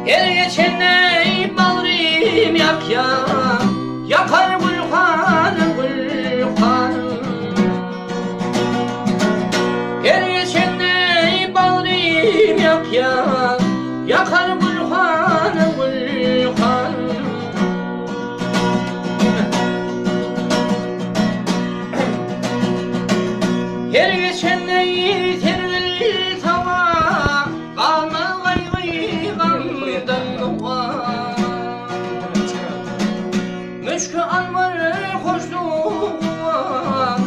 Her geçenle bağrım yak ya, yakar Gülhanım Gülhanım. Her geçenle bağrım yak ya, yakar Gülhanım Gülhanım. Her geçenle tergil tava, kalma gaygı gamdan var. Müşkü anvarı hoşluğa,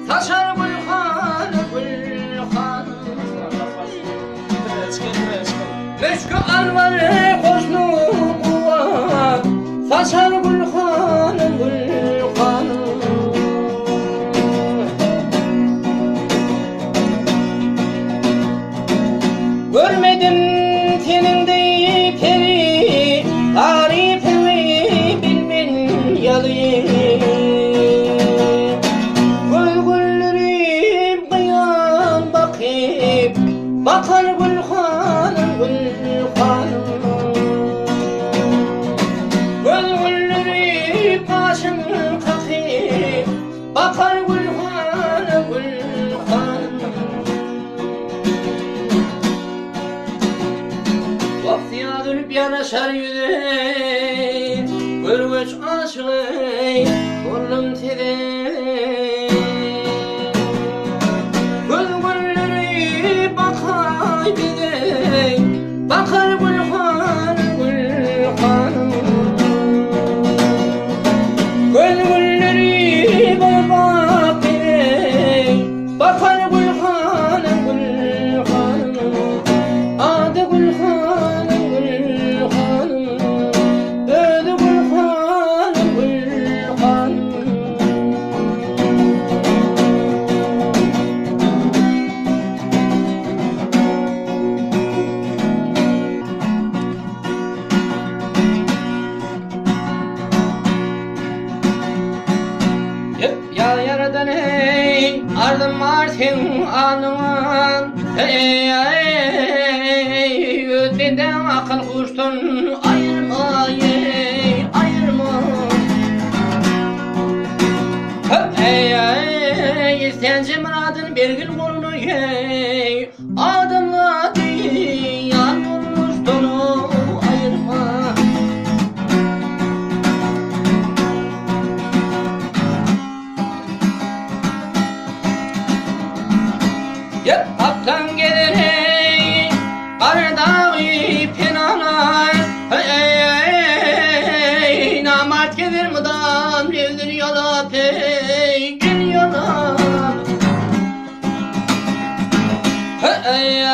saçar Gülhanım Gülhanım. Müşkü anvarı hoşluğa, saçar Gülhanım Gülhanım. Görmedim teninde peri, tarifini bilmen yalı. Gülgüllerim kıyam bakıp, bakar Gülhanım Gülhanım. Gülgüllerim başım kakıp, bakar Gülhanım Gülhanım. Vaktiya dönüp yanaşar yüzey, görgüç aşığı kollum teder. Gülgülleri bakay bidey, bakar Gülhanım Gülhanım. Gülgülleri bak bidey, bakar Gülhanım Gülhanım. Adı Gülhanım Gülhanım, ödü Gülhanım Gülhanım. Ya yaradan ey, ardım artın anıman. Ey öteden akıl kuştun, ayırma ey, ayırma. Ey istenci muradın bir gün kolunu ey, adımla değil yan kuştunu ayırma. Yep, aptan gelir ey, kardağı penana. Ey, namart gelir mıdan, evdir yalap ey, gel yalap.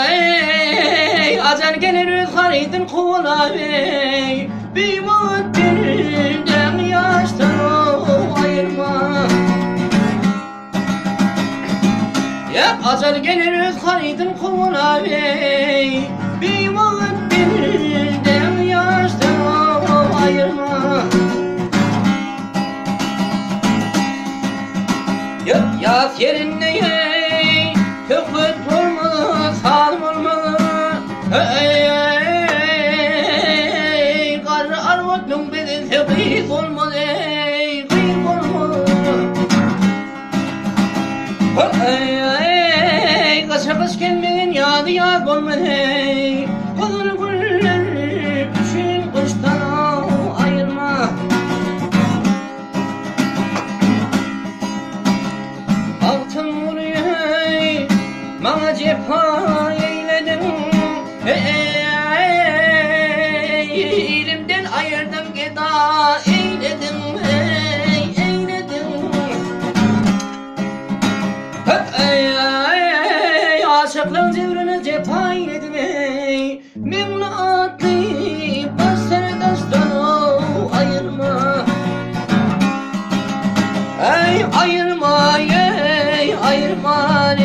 Ey, acan gelir rüzgarıydın kola ey, bir mut birden yaştan ayırma. Yep, acal gelir rüzgarıydın kola ey, bir mut birden yaştan ayırma. Yep, yaz yerinde ey, köküt olmalı, salım olmalı. Ey, karı armutun bedesi kıyık olmalı ey, kıyık olmalı. Ey, kışa kış gelmeden yağdı yağ olmadı ey, olur güller üçün kıştan ayırma. Altın vuruyor ey, bana cefa eyledin. Elimden ayırdım geda eyledin ey, eyledin. Aşıklığın zevrine cefa eyledim ey, memnunatlı başları dastanı ayırma. Ey ayırma ey, ayırma.